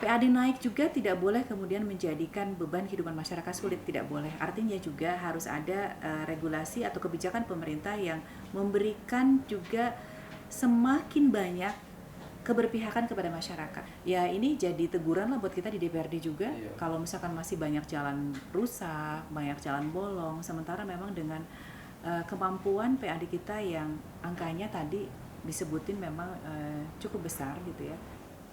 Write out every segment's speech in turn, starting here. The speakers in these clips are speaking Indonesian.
PAD naik juga tidak boleh kemudian menjadikan beban kehidupan masyarakat sulit, tidak boleh. Artinya juga harus ada regulasi atau kebijakan pemerintah yang memberikan juga semakin banyak keberpihakan kepada masyarakat. Ya ini jadi teguran lah buat kita di DPRD juga. Iya. Kalau misalkan masih banyak jalan rusak, banyak jalan bolong, sementara memang dengan kemampuan PAD kita yang angkanya tadi disebutin memang cukup besar gitu ya.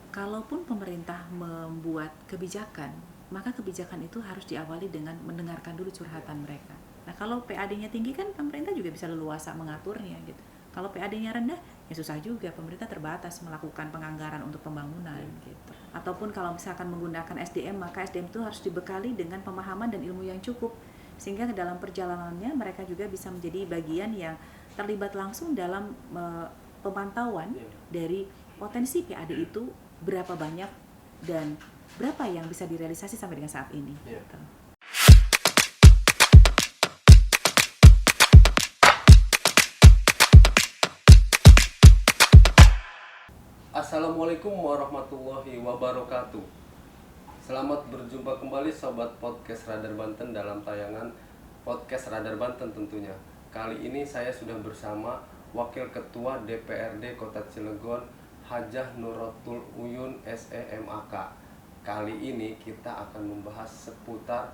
Kalaupun pemerintah membuat kebijakan, maka kebijakan itu harus diawali dengan mendengarkan dulu curhatan mereka. Nah kalau PAD-nya tinggi kan pemerintah juga bisa leluasa mengaturnya gitu. Kalau PAD-nya rendah, ya susah juga, pemerintah terbatas melakukan penganggaran untuk pembangunan gitu. Ataupun kalau misalkan menggunakan SDM, maka SDM itu harus dibekali dengan pemahaman dan ilmu yang cukup, sehingga dalam perjalanannya mereka juga bisa menjadi bagian yang terlibat langsung dalam pemantauan dari potensi PAD itu berapa banyak dan berapa yang bisa direalisasi sampai dengan saat ini. Gitu. Assalamualaikum warahmatullahi wabarakatuh. Selamat berjumpa kembali Sobat Podcast Radar Banten dalam tayangan Podcast Radar Banten tentunya. Kali ini saya sudah bersama Wakil Ketua DPRD Kota Cilegon, Hajah Nuratul Uyun SEMAK. Kali ini kita akan membahas seputar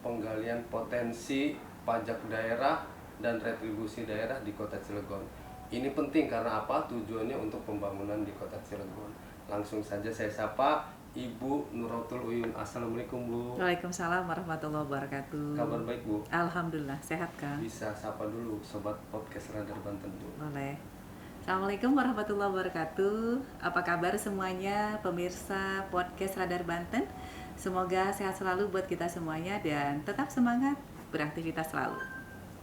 penggalian potensi pajak daerah dan retribusi daerah di Kota Cilegon. Ini penting karena apa? Tujuannya untuk pembangunan di Kota Cilegon. Langsung saja saya sapa Ibu Nuratul Uyun. Assalamualaikum Bu. Waalaikumsalam warahmatullahi wabarakatuh. Kabar baik Bu? Alhamdulillah, sehat kan? Bisa sapa dulu Sobat Podcast Radar Banten Bu. Boleh. Assalamualaikum warahmatullahi wabarakatuh. Apa kabar semuanya pemirsa Podcast Radar Banten? Semoga sehat selalu buat kita semuanya dan tetap semangat beraktivitas selalu.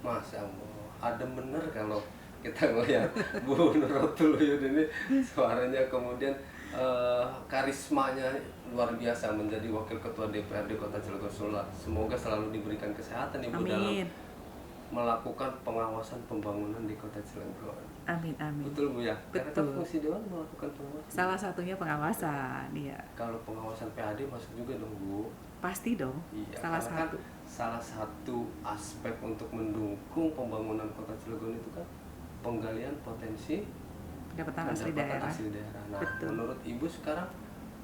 Masya Allah, adem bener kalau kita melihat Bu Nuratul Uyun ini, suaranya kemudian karismanya luar biasa menjadi Wakil Ketua DPRD Kota Cilegon. Semoga selalu diberikan kesehatan Ibu dalam melakukan pengawasan pembangunan di Kota Cilegon. Amin, amin. Betul Bu ya? Betul. Karena fungsi Dewan melakukan pengawasan. Salah satunya pengawasan, iya. Kalau pengawasan PAD masuk juga dong Bu? Pasti dong. Iya, salah satu. Kan salah satu aspek untuk mendukung pembangunan Kota Cilegon itu kan penggalian potensi pendapatan asli daerah. Nah, betul. Menurut Ibu sekarang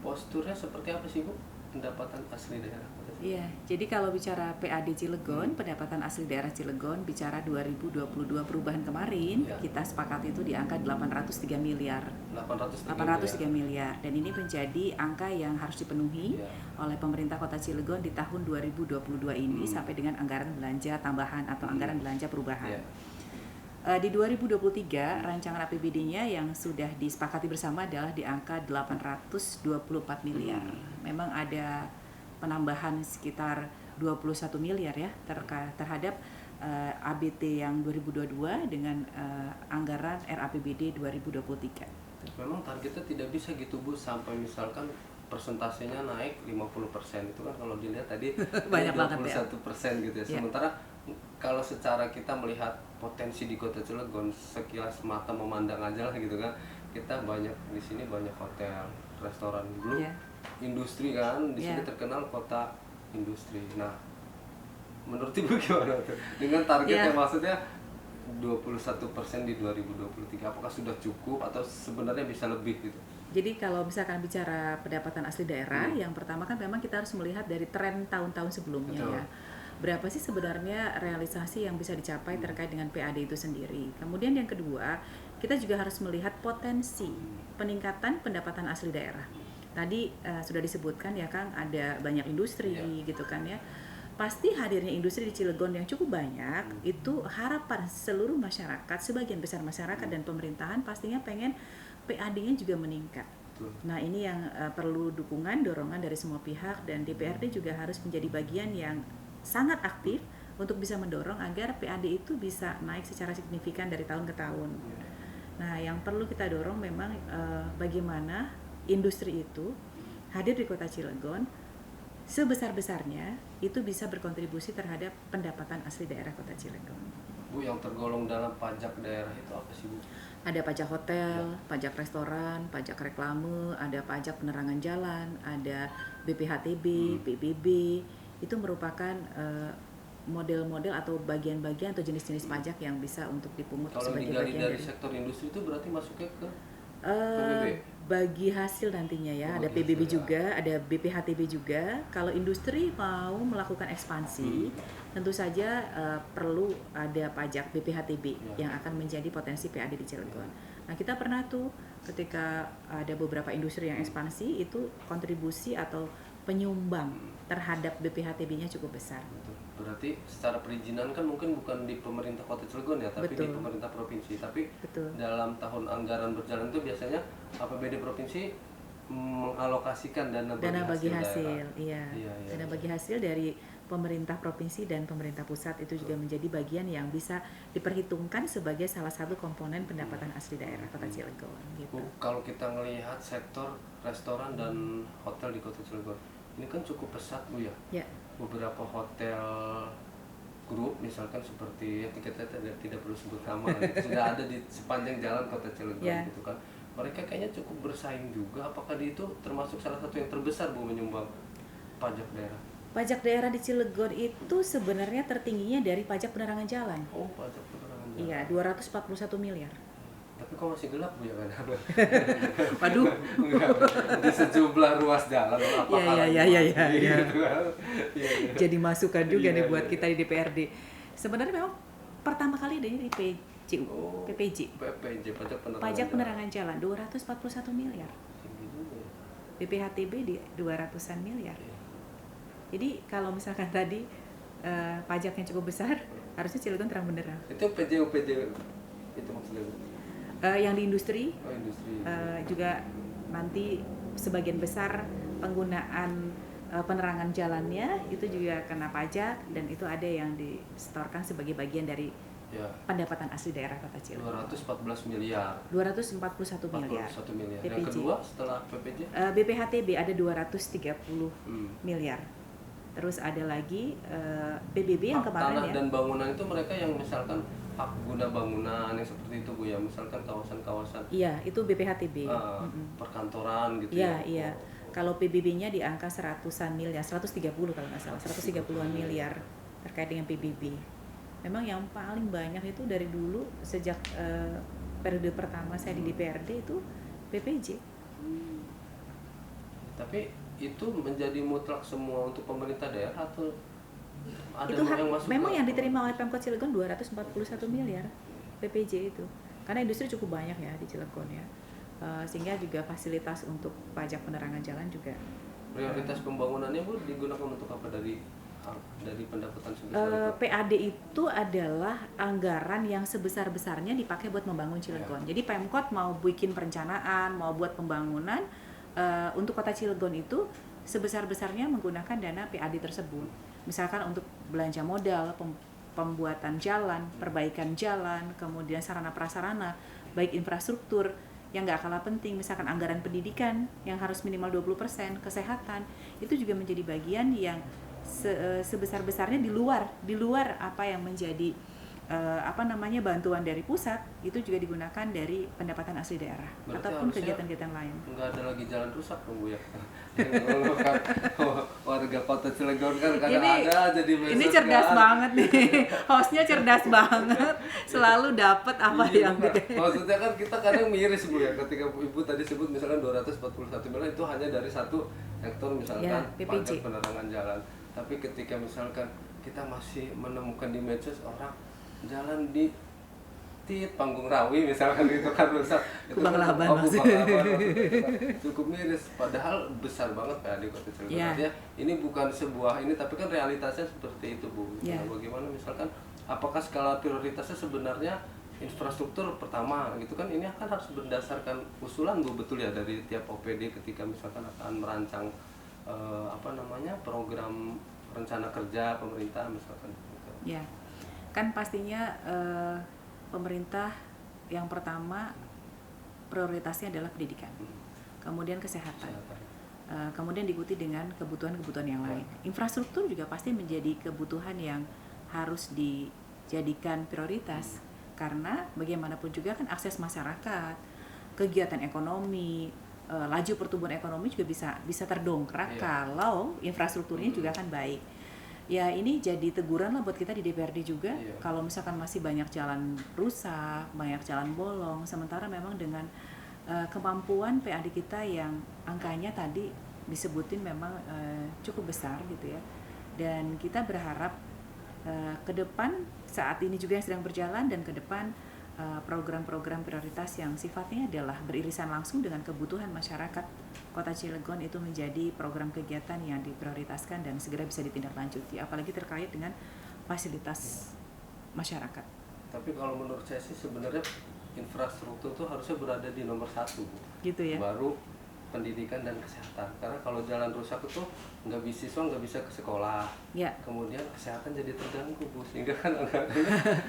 posturnya seperti apa sih Bu? Pendapatan asli daerah Kota Cilegon? Iya, jadi kalau bicara PAD Cilegon, pendapatan asli daerah Cilegon, bicara 2022 perubahan kemarin, kita sepakat itu di angka 803 miliar. 803 miliar. Dan ini menjadi angka yang harus dipenuhi oleh pemerintah Kota Cilegon di tahun 2022 ini sampai dengan anggaran belanja tambahan atau anggaran belanja perubahan. Di 2023, rancangan APBD-nya yang sudah disepakati bersama adalah di angka 824 miliar. Memang ada penambahan sekitar 21 miliar ya terhadap ABT yang 2022 dengan anggaran RAPBD 2023. Memang targetnya tidak bisa gitu Bu, sampai misalkan persentasenya naik 50%, itu kan kalau dilihat tadi banyak banget ya. 21% gitu ya. Sementara kalau secara kita melihat potensi di Kota Cilegon, sekilas mata memandang aja lah gitu kan, kita banyak di sini, banyak hotel, restoran, belum industri kan, di sini terkenal kota industri. Nah, menurut Ibu gimana tuh? Dengan target yang maksudnya 21% di 2023, apakah sudah cukup atau sebenarnya bisa lebih gitu? Jadi kalau misalkan bicara pendapatan asli daerah, yang pertama kan memang kita harus melihat dari tren tahun-tahun sebelumnya. Betul. Ya. Berapa sih sebenarnya realisasi yang bisa dicapai terkait dengan PAD itu sendiri. Kemudian yang kedua, kita juga harus melihat potensi peningkatan pendapatan asli daerah. Tadi sudah disebutkan ya Kang, ada banyak industri gitu kan ya. Pasti hadirnya industri di Cilegon yang cukup banyak, itu harapan seluruh masyarakat, sebagian besar masyarakat dan pemerintahan pastinya pengen PAD-nya juga meningkat. Nah ini yang perlu dukungan, dorongan dari semua pihak, dan DPRD juga harus menjadi bagian yang sangat aktif untuk bisa mendorong agar PAD itu bisa naik secara signifikan dari tahun ke tahun. Nah yang perlu kita dorong memang bagaimana industri itu hadir di Kota Cilegon sebesar-besarnya itu bisa berkontribusi terhadap pendapatan asli daerah Kota Cilegon. Bu, yang tergolong dalam pajak daerah itu apa sih Bu? Ada pajak hotel, Ya. pajak restoran, pajak reklame, ada pajak penerangan jalan, ada BPHTB, PBB. Itu merupakan model-model atau bagian-bagian atau jenis-jenis pajak yang bisa untuk dipungut Kalau sebagai digali bagian dari dari sektor industri itu berarti masuknya ke eh, PBB. bagi hasil nantinya ya. Oh, Ada bagi PBB hasil, ya. juga, ada BPHTB juga. Kalau industri mau melakukan ekspansi, tentu saja perlu ada pajak BPHTB Ya. yang akan menjadi potensi PAD di Cilegon. Nah, kita pernah tuh ketika ada beberapa industri yang ekspansi, itu kontribusi atau penyumbang terhadap BPHTB-nya cukup besar. Betul. Berarti secara perizinan kan mungkin bukan di pemerintah Kota Cilegon ya, tapi Betul. di pemerintah provinsi. Tapi Betul. dalam tahun anggaran berjalan itu biasanya APBD provinsi mengalokasikan dana bagi hasil daerah. Iya. Dana bagi hasil dari pemerintah provinsi dan pemerintah pusat itu juga menjadi bagian yang bisa diperhitungkan sebagai salah satu komponen pendapatan asli daerah Kota Cilegon gitu. Bu, kalau kita melihat sektor restoran dan hotel di Kota Cilegon, ini kan cukup pesat Bu ya. Ya. Beberapa hotel grup misalkan seperti kita tidak perlu sebut nama gitu, sudah ada di sepanjang jalan Kota Cilegon gitu kan. Mereka kayaknya cukup bersaing juga. Apakah itu termasuk salah satu yang terbesar Bu menyumbang pajak daerah? Pajak daerah di Cilegon itu sebenarnya tertingginya dari pajak penerangan jalan. Oh, pajak penerangan jalan. Iya, 241 miliar. Tapi kok masih gelap Bu ya kan? Waduh. Di sejumlah ruas jalan Iya. Gitu kan. Jadi masukan juga nih buat kita di DPRD. Sebenarnya memang pertama kali adanya di PJU, PPJ. PPJ, pajak penerangan jalan 241 miliar. BPHTB di 200-an miliar. Jadi kalau misalkan tadi pajaknya cukup besar, harusnya Cilegon terang benderang. Itu PJU itu maksudnya Bu? Yang di industri, industri. juga nanti sebagian besar penggunaan penerangan jalannya itu juga kena pajak, dan itu ada yang disetorkan sebagai bagian dari pendapatan asli daerah Kota Cilegon. 214 miliar. 241 miliar. 41 miliar. PPJ. Yang kedua setelah PPJ? BPHTB ada 230 miliar. Terus ada lagi PBB yang kemarin tanah ya. dan bangunan itu mereka yang misalkan hak guna bangunan yang seperti itu Bu ya, misalkan kawasan-kawasan. Iya, itu BPHTB. Perkantoran gitu ya. Iya. Kalau PBB-nya di angka 100-an miliar, 130 kalau nggak salah, 130-an miliar terkait dengan PBB. Memang yang paling banyak itu dari dulu sejak periode pertama saya di DPRD itu PPJ. Tapi itu menjadi mutlak semua untuk pemerintah daerah atau ada Itu yang masuk? memang yang diterima oleh Pemkot Cilegon 241 miliar PPJ itu. Karena industri cukup banyak ya di Cilegon ya. Sehingga juga fasilitas untuk pajak penerangan jalan juga. Prioritas pembangunannya Bu digunakan untuk apa dari pendapatan sebesar itu? PAD itu adalah anggaran yang sebesar-besarnya dipakai buat membangun Cilegon. Jadi Pemkot mau bikin perencanaan, mau buat pembangunan untuk Kota Cilegon itu sebesar-besarnya menggunakan dana PAD tersebut. Misalkan untuk belanja modal, pembuatan jalan, perbaikan jalan, kemudian sarana prasarana, baik infrastruktur yang nggak kalah penting, misalkan anggaran pendidikan yang harus minimal 20%, kesehatan, itu juga menjadi bagian yang sebesar-besarnya di luar apa yang menjadi bantuan dari pusat, itu juga digunakan dari pendapatan asli daerah. Berarti ataupun kegiatan-kegiatan lain. Nggak ada lagi jalan rusak dong Bu ya? Warga Kota Cilegon kan kadang ada jadi ini cerdas banget nih. Hostnya cerdas banget, selalu dapat apa yang maksudnya kan kita kadang miris Bu ya, ketika Ibu tadi sebut misalkan 241 miliar itu hanya dari satu sektor misalkan pajak penerangan jalan. Tapi ketika misalkan kita masih menemukan di medsos orang jalan di Panggung Rawi misalkan gitu kan rusak, itu Banglaban cukup miris, padahal besar banget PAD Kota Cilegon. Yeah. Artinya ini bukan sebuah ini, tapi kan realitasnya seperti itu Bu. Yeah. Nah, bagaimana misalkan apakah skala prioritasnya sebenarnya infrastruktur pertama gitu kan, ini akan harus berdasarkan usulan Bu, betul ya, dari tiap OPD ketika misalkan akan merancang program rencana kerja pemerintah misalkan gitu. Ya, kan pastinya pemerintah yang pertama prioritasnya adalah pendidikan, kemudian kesehatan, kemudian diikuti dengan kebutuhan-kebutuhan yang lain. Infrastruktur juga pasti menjadi kebutuhan yang harus dijadikan prioritas, karena bagaimanapun juga kan akses masyarakat, kegiatan ekonomi, laju pertumbuhan ekonomi juga bisa terdongkrak kalau infrastrukturnya juga kan baik. Ya ini jadi teguran lah buat kita di DPRD juga, kalau misalkan masih banyak jalan rusak, banyak jalan bolong, sementara memang dengan kemampuan PAD kita yang angkanya tadi disebutin memang cukup besar gitu ya. Dan kita berharap ke depan, saat ini juga yang sedang berjalan, dan ke depan program-program prioritas yang sifatnya adalah beririsan langsung dengan kebutuhan masyarakat Kota Cilegon itu menjadi program kegiatan yang diprioritaskan dan segera bisa ditindaklanjuti, apalagi terkait dengan fasilitas masyarakat. Tapi kalau menurut saya sih sebenarnya infrastruktur itu harusnya berada di nomor 1, gitu ya. Baru pendidikan dan kesehatan. Karena kalau jalan rusak itu siswa nggak bisa ke sekolah. Kemudian kesehatan jadi terganggu, Bu, sehingga kan nggak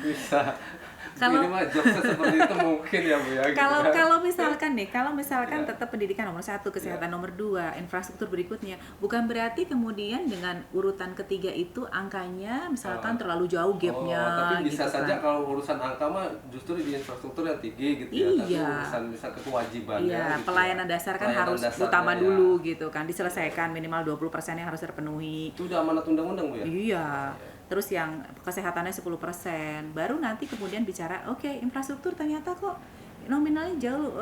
bisa. Ini mah jokesnya seperti itu mungkin ya, Bu ya. Kalau misalkan tetap pendidikan nomor 1, kesehatan nomor 2, infrastruktur berikutnya, bukan berarti kemudian dengan urutan ketiga itu angkanya misalkan terlalu jauh gapnya. Tapi bisa gitu saja kan. Kalau urusan angka mah justru di infrastruktur yang tinggi gitu ya. Tapi urusan misalkan kewajibannya. Gitu pelayanan dasar kan harus utama dulu gitu kan, diselesaikan minimal 20% yang harus terpenuhi. Itu udah amanat undang-undang, Bu ya? Iya. Terus yang kesehatannya 10%, baru nanti kemudian bicara, oke, infrastruktur ternyata kok nominalnya jauh,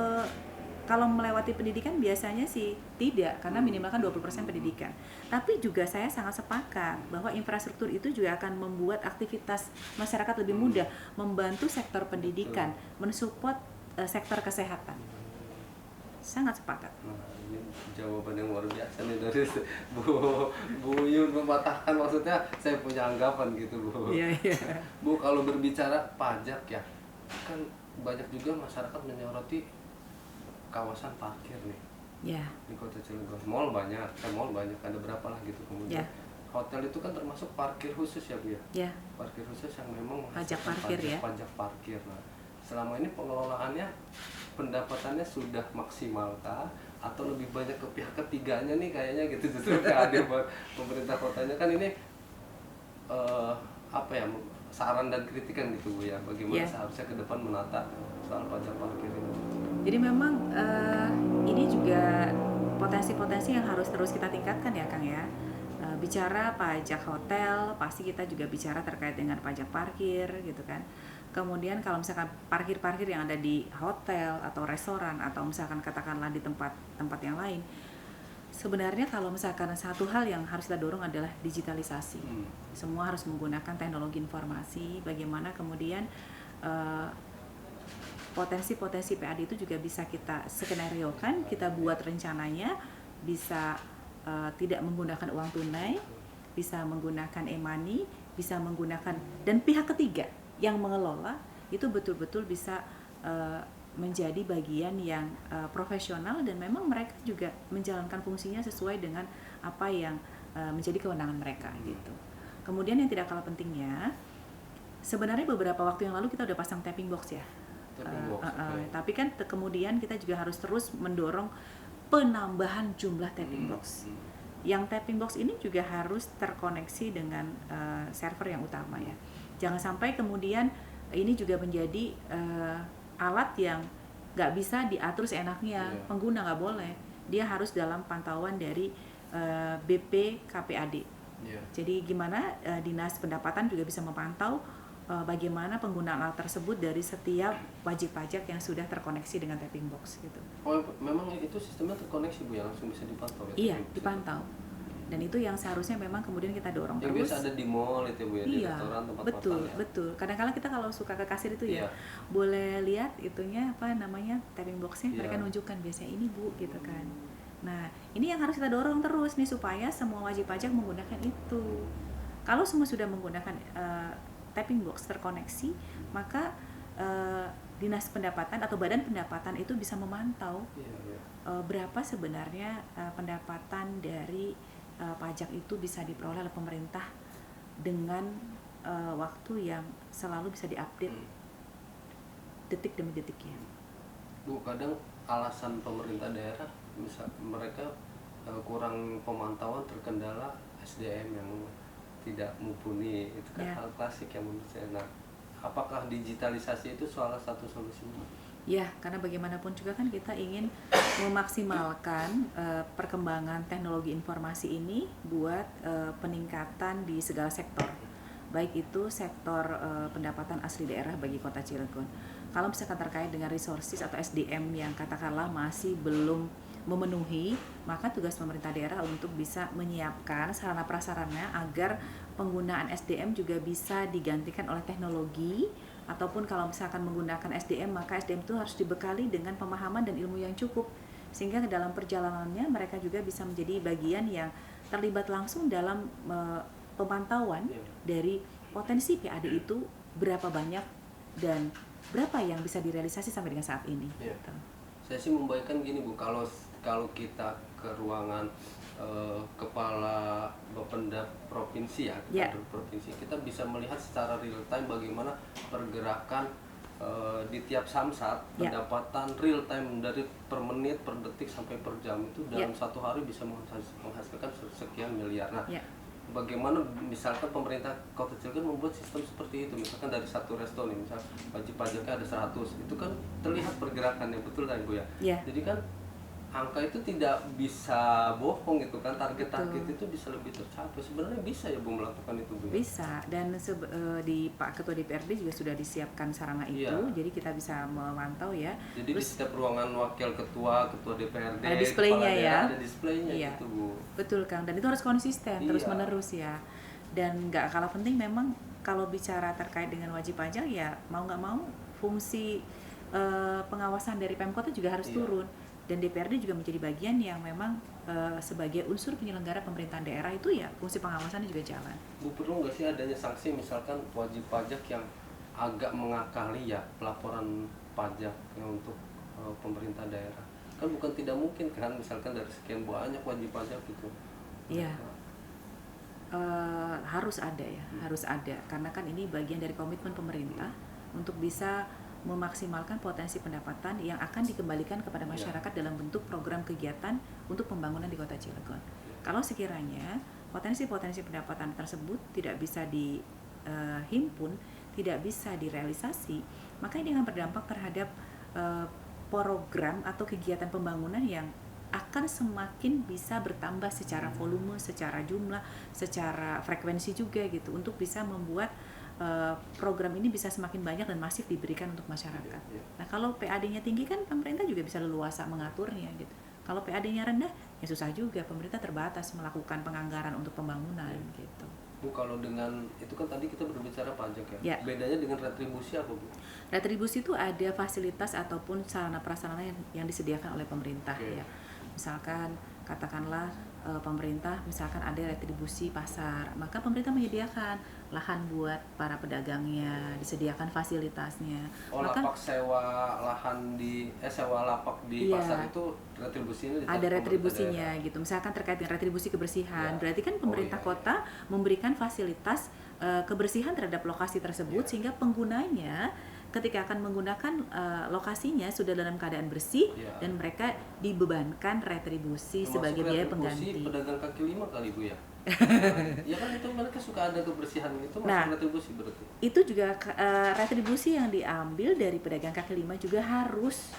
kalau melewati pendidikan biasanya sih tidak, karena minimal kan 20% pendidikan. Tapi juga saya sangat sepakat bahwa infrastruktur itu juga akan membuat aktivitas masyarakat lebih mudah, membantu sektor pendidikan, mensupport sektor kesehatan. Sangat sepakat. Ini jawaban yang luar biasa nih dari Bu Yun, mematahkan, maksudnya saya punya anggapan gitu, Bu. Iya. Bu, kalau berbicara pajak ya, kan banyak juga masyarakat menyoroti kawasan parkir nih. Di Kota Cilegon. Mall banyak, ada berapa lah gitu. Kemudian hotel itu kan termasuk parkir khusus ya, Bu ya? Parkir khusus yang memang pajak parkir. Nah, selama ini pengelolaannya, pendapatannya sudah maksimalkah? Atau lebih banyak ke pihak ketiganya nih kayaknya gitu, justru nggak ada buat pemerintah kotanya kan ini saran dan kritikan gitu, Bu ya, bagaimana seharusnya ke depan menata soal pajak parkir ini. Jadi memang ini juga potensi-potensi yang harus terus kita tingkatkan ya, Kang ya. Bicara pajak hotel, pasti kita juga bicara terkait dengan pajak parkir gitu kan. Kemudian kalau misalkan parkir-parkir yang ada di hotel atau restoran atau misalkan katakanlah di tempat yang lain, sebenarnya kalau misalkan satu hal yang harus kita dorong adalah digitalisasi. Semua harus menggunakan teknologi informasi, bagaimana kemudian potensi-potensi PAD itu juga bisa kita skenariokan, kita buat rencananya, bisa tidak menggunakan uang tunai, bisa menggunakan e-money, bisa menggunakan, dan pihak ketiga yang mengelola itu betul-betul bisa menjadi bagian yang profesional, dan memang mereka juga menjalankan fungsinya sesuai dengan apa yang menjadi kewenangan mereka gitu. Kemudian yang tidak kalah pentingnya, sebenarnya beberapa waktu yang lalu kita udah pasang tapping box ya. Tapi kan kemudian kita juga harus terus mendorong penambahan jumlah tapping box. Yang tapping box ini juga harus terkoneksi dengan server yang utama ya. Jangan sampai kemudian ini juga menjadi alat yang nggak bisa diatur seenaknya, pengguna nggak boleh. Dia harus dalam pantauan dari BPKPAD. Jadi gimana Dinas Pendapatan juga bisa memantau bagaimana penggunaan alat tersebut dari setiap wajib pajak yang sudah terkoneksi dengan tapping box gitu. Oh, memang itu sistemnya terkoneksi, Bu, yang langsung bisa dipantau Iya, ya? dipantau. Dan itu yang seharusnya memang kemudian kita dorong terus. Yang biasa ada di mall itu, Bu ya, di restoran, tempat makan ya? Betul. Kadang-kadang kita kalau suka ke kasir itu ya, boleh lihat itunya tapping boxnya, mereka nunjukkan biasanya ini, Bu, gitu kan. Nah, ini yang harus kita dorong terus nih supaya semua wajib pajak menggunakan itu. Kalau semua sudah menggunakan tapping box terkoneksi, maka Dinas Pendapatan atau Badan Pendapatan itu bisa memantau berapa sebenarnya pendapatan dari pajak itu bisa diperoleh oleh pemerintah dengan waktu yang selalu bisa diupdate detik demi detiknya. Bu, kadang alasan pemerintah daerah misal mereka kurang pemantauan, terkendala SDM yang tidak mumpuni, itu kan hal klasik yang menurut saya. Nah, apakah digitalisasi itu salah satu solusinya? Ya, karena bagaimanapun juga kan kita ingin memaksimalkan perkembangan teknologi informasi ini buat peningkatan di segala sektor. Baik itu sektor pendapatan asli daerah bagi Kota Cilegon. Kalau misalkan terkait dengan resources atau SDM yang katakanlah masih belum memenuhi, maka tugas pemerintah daerah untuk bisa menyiapkan sarana prasarana agar penggunaan SDM juga bisa digantikan oleh teknologi, ataupun kalau misalkan menggunakan SDM, maka SDM itu harus dibekali dengan pemahaman dan ilmu yang cukup, sehingga dalam perjalanannya mereka juga bisa menjadi bagian yang terlibat langsung dalam pemantauan dari potensi PAD itu berapa banyak dan berapa yang bisa direalisasi sampai dengan saat ini. Gitu. Saya sih membayangkan gini Bu, kalau kita ke ruangan kepala Bapenda provinsi ya, provinsi, kita bisa melihat secara real time bagaimana pergerakan di tiap samsat, pendapatan real time dari per menit, per detik sampai per jam itu dalam satu hari bisa menghasilkan sekian miliar. Nah, bagaimana misalkan pemerintah Kota Cilegon membuat sistem seperti itu, misalkan dari satu resto nih, misal wajib pajaknya ada 100, itu kan terlihat pergerakannya, betul kan Bu ya? Jadi kan angka itu tidak bisa bohong gitu kan, target-target itu bisa lebih tercapai. Sebenarnya bisa ya Bu melakukan itu Bu? Bisa, dan di Pak Ketua DPRD juga sudah disiapkan sarana itu, jadi kita bisa memantau ya. Jadi terus, di setiap ruangan wakil ketua DPRD ada displaynya ya, ada displaynya gitu Bu. Betul Kang, dan itu harus konsisten terus menerus ya. Dan nggak kalah penting memang kalau bicara terkait dengan wajib pajak ya, mau nggak mau fungsi pengawasan dari Pemkot juga harus turun. Dan DPRD juga menjadi bagian yang memang sebagai unsur penyelenggara pemerintahan daerah itu ya fungsi pengawasannya juga jalan. Bu, perlu nggak sih adanya sanksi misalkan wajib pajak yang agak mengakali ya pelaporan pajaknya untuk pemerintah daerah? Kan bukan tidak mungkin kan, misalkan dari sekian banyak wajib pajak gitu. Iya. Harus ada ya, harus ada, karena kan ini bagian dari komitmen pemerintah untuk bisa memaksimalkan potensi pendapatan yang akan dikembalikan kepada masyarakat dalam bentuk program kegiatan untuk pembangunan di Kota Cilegon. Kalau sekiranya potensi-potensi pendapatan tersebut tidak bisa dihimpun, tidak bisa direalisasi, maka ini akan berdampak terhadap program atau kegiatan pembangunan yang akan semakin bisa bertambah secara volume, secara jumlah, secara frekuensi juga gitu, untuk bisa membuat program ini bisa semakin banyak dan masif diberikan untuk masyarakat. Nah, kalau PAD-nya tinggi kan pemerintah juga bisa leluasa mengaturnya gitu. Kalau PAD-nya rendah ya susah juga, pemerintah terbatas melakukan penganggaran untuk pembangunan gitu. Bu, kalau dengan itu kan tadi kita berbicara pajak ya. Bedanya dengan retribusi apa Bu? Retribusi itu ada fasilitas ataupun sarana prasarana yang disediakan oleh pemerintah ya. Misalkan katakanlah pemerintah misalkan ada retribusi pasar, maka pemerintah menyediakan lahan buat para pedagangnya, disediakan fasilitasnya. Lapak sewa lahan sewa lapak di pasar itu retribusinya ada retribusinya gitu. Misalkan terkait dengan retribusi kebersihan, berarti kan pemerintah kota memberikan fasilitas kebersihan terhadap lokasi tersebut sehingga penggunanya ketika akan menggunakan lokasinya sudah dalam keadaan bersih dan mereka dibebankan retribusi sebagai biaya pengganti. Retribusi pedagang kaki lima kali Bu ya? Ya kan itu mereka suka ada kebersihan itu masuk retribusi berarti. Itu juga retribusi yang diambil dari pedagang kaki lima juga harus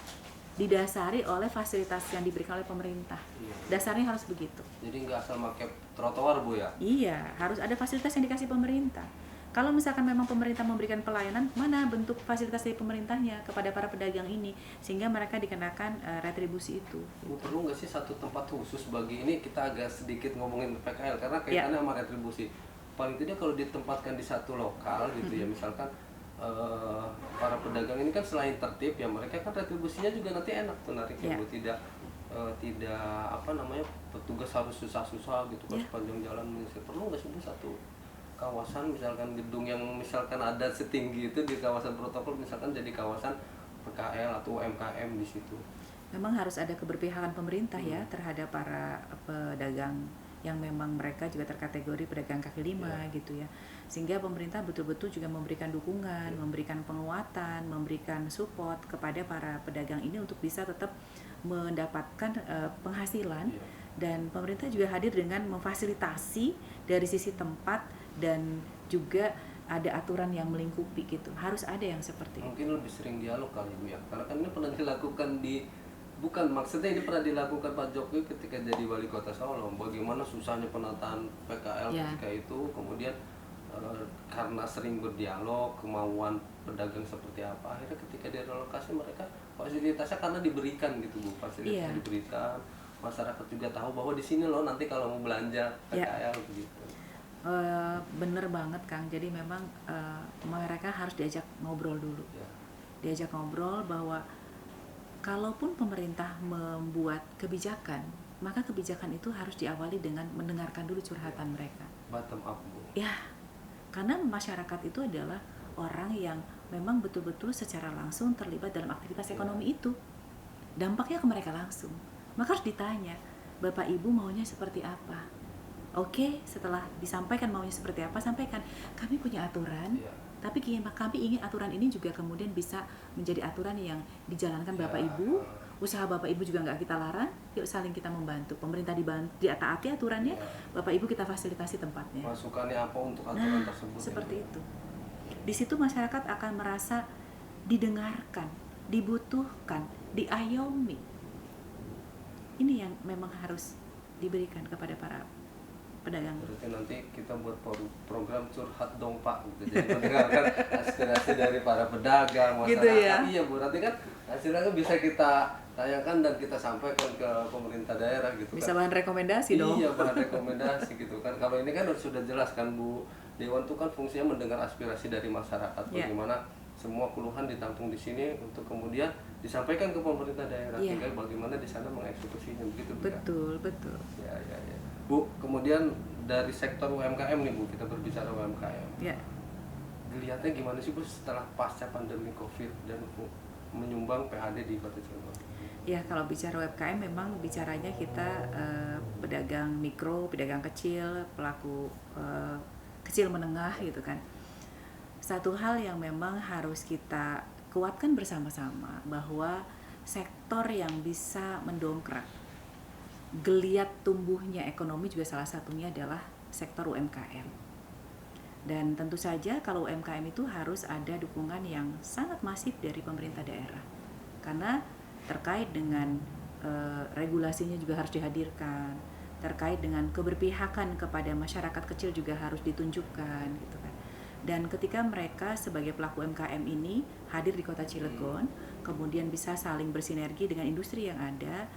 didasari oleh fasilitas yang diberikan oleh pemerintah. Dasarnya harus begitu. Jadi nggak asal pakai trotoar Bu ya? Iya, harus ada fasilitas yang dikasih pemerintah. Kalau misalkan memang pemerintah memberikan pelayanan, mana bentuk fasilitas dari pemerintahnya kepada para pedagang ini sehingga mereka dikenakan retribusi itu. Perlu nggak sih satu tempat khusus bagi ini? Kita agak sedikit ngomongin PKL karena kaitannya sama retribusi. Paling tidak kalau ditempatkan di satu lokal gitu ya, misalkan para pedagang ini kan selain tertib ya, mereka kan retribusinya juga nanti enak tuh nariknya Bu, tidak petugas harus susah-susah gitu kan sepanjang jalan. Perlu nggak sih Bu satu kawasan misalkan gedung yang misalkan ada setinggi itu di kawasan protokol misalkan jadi kawasan PKL atau UMKM di situ? Memang harus ada keberpihakan pemerintah ya terhadap para pedagang yang memang mereka juga terkategori pedagang kaki lima gitu ya, sehingga pemerintah betul-betul juga memberikan dukungan, memberikan penguatan, memberikan support kepada para pedagang ini untuk bisa tetap mendapatkan penghasilan. Dan pemerintah juga hadir dengan memfasilitasi dari sisi tempat dan juga ada aturan yang melingkupi gitu. Harus ada yang seperti itu. Mungkin lebih sering dialog kali Bu ya, karena kan ini pernah dilakukan bukan maksudnya ini pernah dilakukan Pak Jokowi ketika jadi wali kota Solo. Bagaimana susahnya penataan PKL ketika itu, kemudian karena sering berdialog, kemauan pedagang seperti apa, akhirnya ketika direlokasi mereka fasilitasnya karena diberikan gitu Bu, fasilitasnya diberikan, masyarakat juga tahu bahwa di sini loh nanti kalau mau belanja PKL begitu. Bener banget Kang, jadi memang mereka harus diajak ngobrol dulu, diajak ngobrol bahwa kalaupun pemerintah membuat kebijakan, maka kebijakan itu harus diawali dengan mendengarkan dulu curhatan mereka. Bottom up Bu. Ya, karena masyarakat itu adalah orang yang memang betul-betul secara langsung terlibat dalam aktivitas ekonomi itu, dampaknya ke mereka langsung. Maka harus ditanya, Bapak Ibu maunya seperti apa? Oke, setelah disampaikan maunya seperti apa, sampaikan. Kami punya aturan, tapi kami ingin aturan ini juga kemudian bisa menjadi aturan yang dijalankan Bapak Ibu. Usaha Bapak Ibu juga nggak kita larang, yuk saling kita membantu. Pemerintah ditaati aturannya, Bapak Ibu kita fasilitasi tempatnya. Masukannya apa untuk aturan tersebut? Seperti itu. Di situ masyarakat akan merasa didengarkan, dibutuhkan, diayomi. Ini yang memang harus diberikan kepada para pedagang. Berarti nanti kita buat program curhat dong Pak gitu. Jadi mendengarkan aspirasi dari para pedagang, masyarakat. Gitu ya? Iya Bu, nanti kan hasilnya kan bisa kita tayangkan dan kita sampaikan ke pemerintah daerah gitu. Bisa kan. bahan rekomendasi dong. Iya, bahan rekomendasi gitu kan. Kalau ini kan sudah jelas kan Bu, Dewan itu kan fungsinya mendengar aspirasi dari masyarakat. Bagaimana semua keluhan ditampung di sini untuk kemudian disampaikan ke pemerintah daerah. Tinggal bagaimana di sana mengeksekusinya begitu Bu. Betul. Ya. Bu, kemudian dari sektor UMKM nih Bu, kita berbicara UMKM. Dilihatnya gimana sih Bu setelah pasca pandemi COVID dan menyumbang PAD di Kota Cilegon? Ya, kalau bicara UMKM memang bicaranya kita pedagang mikro, pedagang kecil, pelaku kecil menengah gitu kan. Satu hal yang memang harus kita kuatkan bersama-sama bahwa sektor yang bisa mendongkrak geliat tumbuhnya ekonomi juga salah satunya adalah sektor UMKM. Dan tentu saja kalau UMKM itu harus ada dukungan yang sangat masif dari pemerintah daerah. Karena terkait dengan regulasinya juga harus dihadirkan, terkait dengan keberpihakan kepada masyarakat kecil juga harus ditunjukkan gitu kan. Dan ketika mereka sebagai pelaku UMKM ini hadir di Kota Cilegon, kemudian bisa saling bersinergi dengan industri yang ada,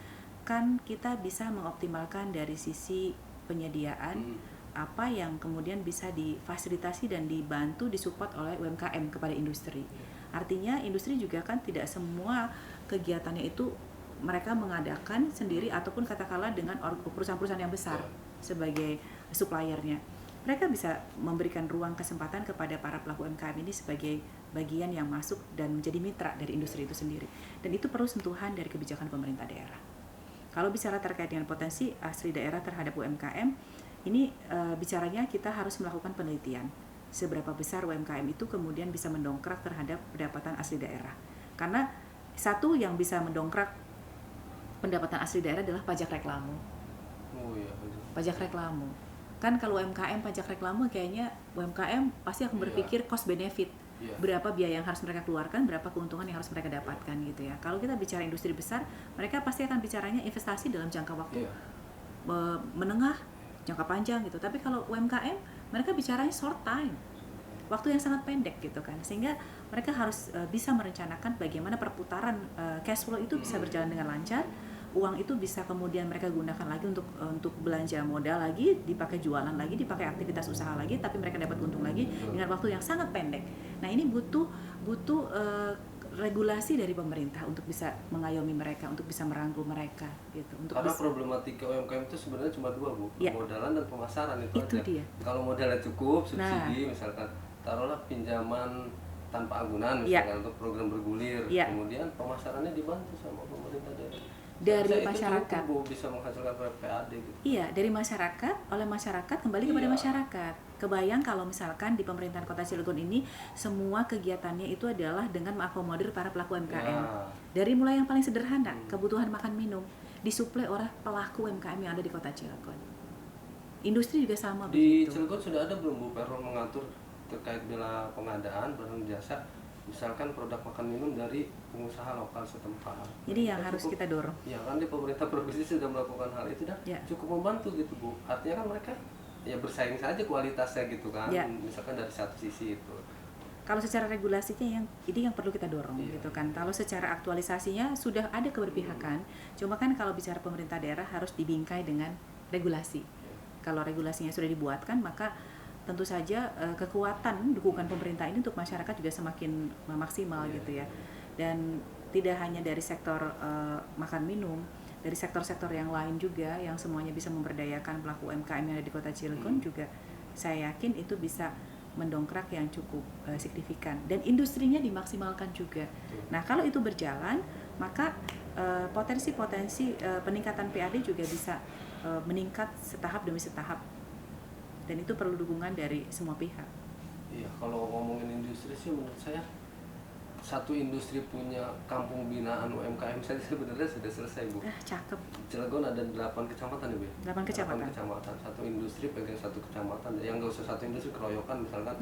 kan kita bisa mengoptimalkan dari sisi penyediaan apa yang kemudian bisa difasilitasi dan dibantu disupport oleh UMKM kepada industri. Artinya industri juga kan tidak semua kegiatannya itu mereka mengadakan sendiri ataupun katakanlah dengan perusahaan-perusahaan yang besar sebagai suppliernya. Mereka bisa memberikan ruang kesempatan kepada para pelaku UMKM ini sebagai bagian yang masuk dan menjadi mitra dari industri itu sendiri. Dan itu perlu sentuhan dari kebijakan pemerintah daerah. Kalau bicara terkait dengan potensi asli daerah terhadap UMKM, ini bicaranya kita harus melakukan penelitian. Seberapa besar UMKM itu kemudian bisa mendongkrak terhadap pendapatan asli daerah. Karena satu yang bisa mendongkrak pendapatan asli daerah adalah pajak reklame. Pajak reklame. Kan kalau UMKM pajak reklame kayaknya UMKM pasti akan berpikir cost benefit. Berapa biaya yang harus mereka keluarkan, berapa keuntungan yang harus mereka dapatkan gitu ya. Kalau kita bicara industri besar, mereka pasti akan bicaranya investasi dalam jangka waktu menengah, jangka panjang gitu. Tapi kalau UMKM, mereka bicaranya short time, waktu yang sangat pendek gitu kan. Sehingga mereka harus bisa merencanakan bagaimana perputaran cash flow itu bisa berjalan dengan lancar. Uang itu bisa kemudian mereka gunakan lagi untuk belanja modal lagi, dipakai jualan lagi, dipakai aktivitas usaha lagi, tapi mereka dapat untung lagi dengan waktu yang sangat pendek. Nah ini butuh regulasi dari pemerintah untuk bisa mengayomi mereka, untuk bisa merangkul mereka gitu. Karena problematika UMKM itu sebenarnya cuma dua Bu, permodalan dan pemasaran itu aja. Dia. Kalau modalnya cukup, subsidi misalkan, taruhlah pinjaman tanpa agunan misalkan untuk program bergulir, kemudian pemasarannya dibantu sama pemerintah daerah. Dari masyarakat itu bisa menghasilkan PAD gitu. Iya, dari masyarakat, oleh masyarakat kembali kepada masyarakat. Kebayang kalau misalkan di pemerintahan Kota Cilegon ini semua kegiatannya itu adalah dengan mengakomodir para pelaku UMKM. Dari mulai yang paling sederhana, kebutuhan makan minum, disuplai oleh pelaku UMKM yang ada di Kota Cilegon. Industri juga sama di begitu. Cilegon sudah ada belum Bu permen mengatur terkait bila pengadaan barang jasa, misalkan produk makan minum dari pengusaha lokal setempat. Jadi yang harus kita dorong. Ya kan di pemerintah provinsi sudah melakukan hal itu dan cukup membantu gitu Bu. Artinya kan mereka ya bersaing saja kualitasnya gitu kan. Misalkan dari satu sisi itu. Kalau secara regulasinya yang perlu kita dorong gitu kan. Kalau secara aktualisasinya sudah ada keberpihakan, cuma kan kalau bicara pemerintah daerah harus dibingkai dengan regulasi. Kalau regulasinya sudah dibuatkan, maka tentu saja kekuatan dukungan pemerintah ini untuk masyarakat juga semakin maksimal gitu ya. Dan tidak hanya dari sektor makan minum, dari sektor-sektor yang lain juga yang semuanya bisa memberdayakan pelaku UMKM yang ada di Kota Cilegon juga saya yakin itu bisa mendongkrak yang cukup signifikan dan industrinya dimaksimalkan juga. Nah, kalau itu berjalan, maka potensi-potensi peningkatan PAD juga bisa meningkat setahap demi setahap. Dan itu perlu dukungan dari semua pihak. Iya, kalau ngomongin industri sih menurut saya satu industri punya kampung binaan UMKM saja sebenarnya sudah selesai Bu. Cakep. Cilegon ada 8 kecamatan ya Bu? 8 kecamatan. 8 kecamatan. Satu industri pegang satu kecamatan. Yang nggak usah satu industri, keroyokan misalkan.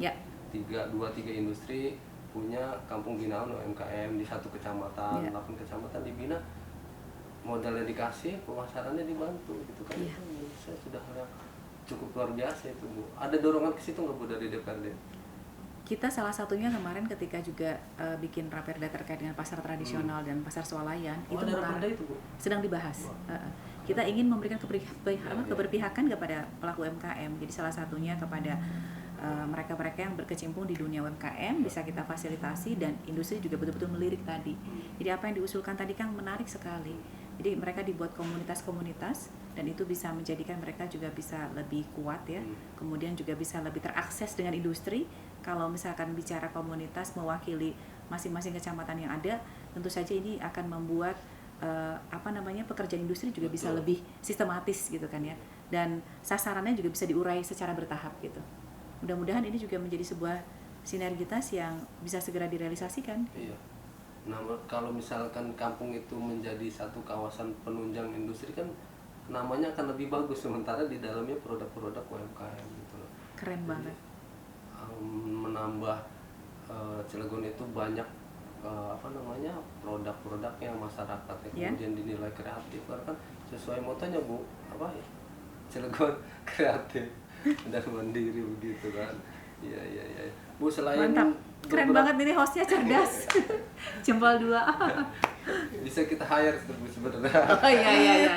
2-3 industri punya kampung binaan UMKM di satu kecamatan. 8 kecamatan dibina, modalnya dikasih, pemasarannya dibantu gitu kan. Itu saya sudah hal yang cukup luar biasa itu Bu. Ada dorongan ke situ nggak Bu dari DPRD? Kita salah satunya kemarin ketika juga bikin raperda terkait dengan pasar tradisional dan pasar swalayan itu sedang dibahas. Kita ingin memberikan keberpihakan kepada pelaku UMKM. Jadi salah satunya kepada mereka-mereka yang berkecimpung di dunia UMKM bisa kita fasilitasi dan industri juga betul-betul melirik tadi. Jadi apa yang diusulkan tadi kan menarik sekali. Jadi mereka dibuat komunitas-komunitas dan itu bisa menjadikan mereka juga bisa lebih kuat ya. Kemudian juga bisa lebih terakses dengan industri. Kalau misalkan bicara komunitas mewakili masing-masing kecamatan yang ada, tentu saja ini akan membuat pekerjaan industri juga bisa lebih sistematis gitu kan ya. Dan sasarannya juga bisa diurai secara bertahap gitu. Mudah-mudahan ini juga menjadi sebuah sinergitas yang bisa segera direalisasikan. Iya. Nah, kalau misalkan kampung itu menjadi satu kawasan penunjang industri kan namanya akan lebih bagus, sementara di dalamnya produk-produk UMKM gitu loh. Keren banget. Menambah Cilegon itu banyak produk-produknya masyarakat yang kemudian dinilai kreatif karena kan sesuai motonya Bu, Cilegon kreatif dan mandiri begitu kan. Iya. Bu, selain mantap. Keren banget ini hostnya cerdas. Jempol 2. Bisa kita hire Bu sebenarnya. Oh iya.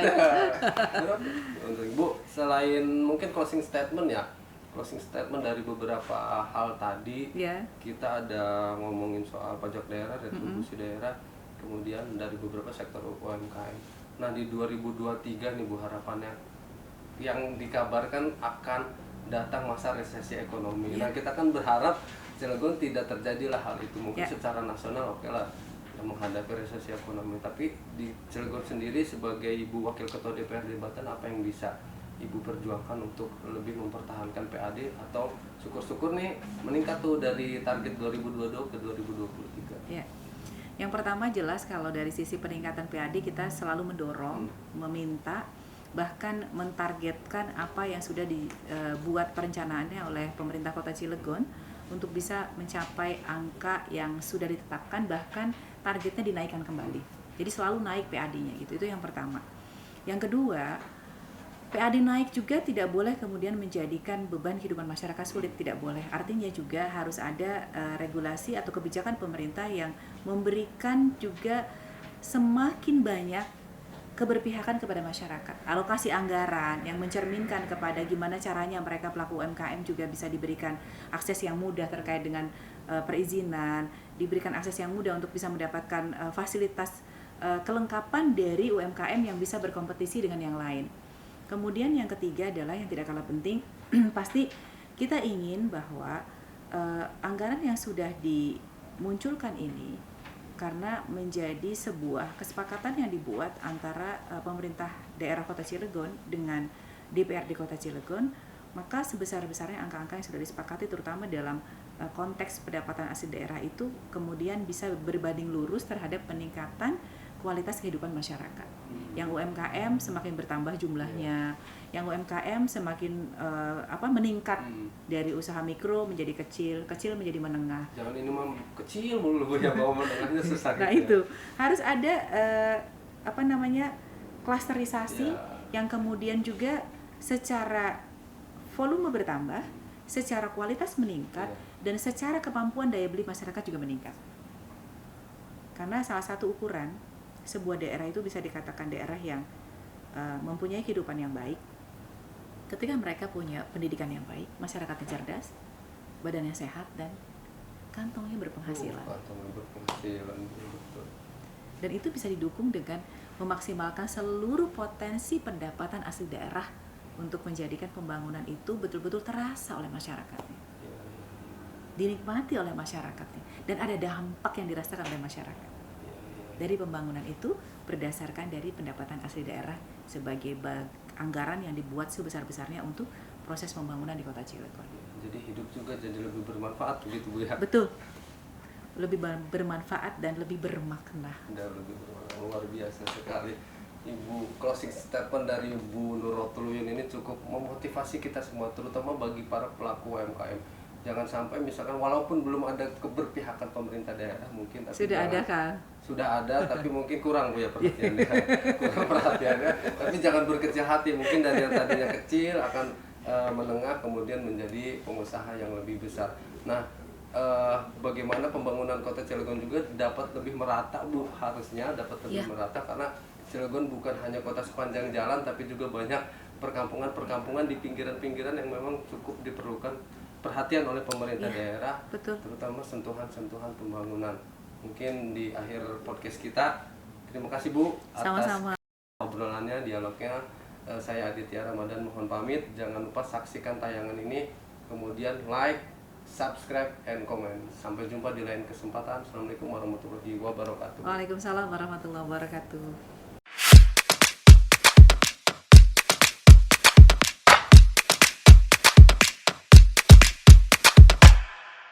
Bu, selain mungkin closing statement dari beberapa hal tadi, kita ada ngomongin soal pajak daerah, retribusi daerah, kemudian dari beberapa sektor UMKM. Nah, di 2023 nih Bu, harapannya yang dikabarkan akan datang masa resesi ekonomi. Nah, kita kan berharap Cilegon tidak terjadilah hal itu. Mungkin secara nasional lah menghadapi resesi ekonomi. Tapi di Cilegon sendiri sebagai Ibu Wakil Ketua DPRD Banten, apa yang bisa Ibu perjuangkan untuk lebih mempertahankan PAD atau syukur-syukur nih meningkat tuh dari target 2022 ke 2023? Yang pertama jelas kalau dari sisi peningkatan PAD kita selalu mendorong, meminta, bahkan mentargetkan apa yang sudah dibuat perencanaannya oleh pemerintah Kota Cilegon untuk bisa mencapai angka yang sudah ditetapkan, bahkan targetnya dinaikkan kembali. Jadi selalu naik PAD-nya gitu. Itu yang pertama. Yang kedua, PAD naik juga tidak boleh kemudian menjadikan beban kehidupan masyarakat sulit, tidak boleh. Artinya juga harus ada regulasi atau kebijakan pemerintah yang memberikan juga semakin banyak keberpihakan kepada masyarakat. Alokasi anggaran yang mencerminkan kepada gimana caranya mereka pelaku UMKM juga bisa diberikan akses yang mudah terkait dengan perizinan, diberikan akses yang mudah untuk bisa mendapatkan fasilitas kelengkapan dari UMKM yang bisa berkompetisi dengan yang lain. Kemudian yang ketiga adalah yang tidak kalah penting, pasti kita ingin bahwa anggaran yang sudah dimunculkan ini karena menjadi sebuah kesepakatan yang dibuat antara pemerintah daerah Kota Cilegon dengan DPRD Kota Cilegon, maka sebesar-besarnya angka-angka yang sudah disepakati terutama dalam konteks pendapatan asli daerah itu kemudian bisa berbanding lurus terhadap peningkatan kualitas kehidupan masyarakat. Yang UMKM semakin bertambah jumlahnya, yang UMKM semakin meningkat dari usaha mikro menjadi kecil, kecil menjadi menengah. Jangan ini mah kecil mulu Bu, ya mau menengahnya susah. Nah gitu itu harus ada klasterisasi yang kemudian juga secara volume bertambah, secara kualitas meningkat, dan secara kemampuan daya beli masyarakat juga meningkat. Karena salah satu ukuran sebuah daerah itu bisa dikatakan daerah yang mempunyai kehidupan yang baik ketika mereka punya pendidikan yang baik, masyarakatnya cerdas, badannya sehat, dan kantongnya berpenghasilan. Kantongnya berpenghasilan, betul. Dan itu bisa didukung dengan memaksimalkan seluruh potensi pendapatan asli daerah untuk menjadikan pembangunan itu betul-betul terasa oleh masyarakatnya, dinikmati oleh masyarakatnya, dan ada dampak yang dirasakan oleh masyarakat dari pembangunan itu berdasarkan dari pendapatan asli daerah sebagai anggaran yang dibuat sebesar-besarnya untuk proses pembangunan di Kota Cilegon. Jadi hidup juga jadi lebih bermanfaat begitu Bu ya? Betul, lebih bermanfaat dan lebih bermakna. Dan lebih bermakna, luar biasa sekali. Ibu, closing statement dari Bu Nurotuluyun ini cukup memotivasi kita semua, terutama bagi para pelaku UMKM. Jangan sampai misalkan walaupun belum ada keberpihakan pemerintah daerah mungkin, tapi sudah ada kan? Sudah ada tapi mungkin kurang Bu ya perhatiannya. Kurang perhatiannya, tapi jangan berkecil hati, mungkin dari yang tadinya kecil akan menengah kemudian menjadi pengusaha yang lebih besar. Nah, bagaimana pembangunan Kota Cilegon juga dapat lebih merata Bu, harusnya dapat lebih merata, karena Cilegon bukan hanya kota sepanjang jalan tapi juga banyak perkampungan-perkampungan di pinggiran-pinggiran yang memang cukup diperlukan perhatian oleh pemerintah daerah. Betul. Terutama sentuhan-sentuhan pembangunan. Mungkin di akhir podcast kita, terima kasih Bu atas obrolannya, dialognya. Saya Aditya Ramadan mohon pamit. Jangan lupa saksikan tayangan ini, kemudian like, subscribe, and comment. Sampai jumpa di lain kesempatan. Assalamualaikum warahmatullahi wabarakatuh. Waalaikumsalam warahmatullahi wabarakatuh.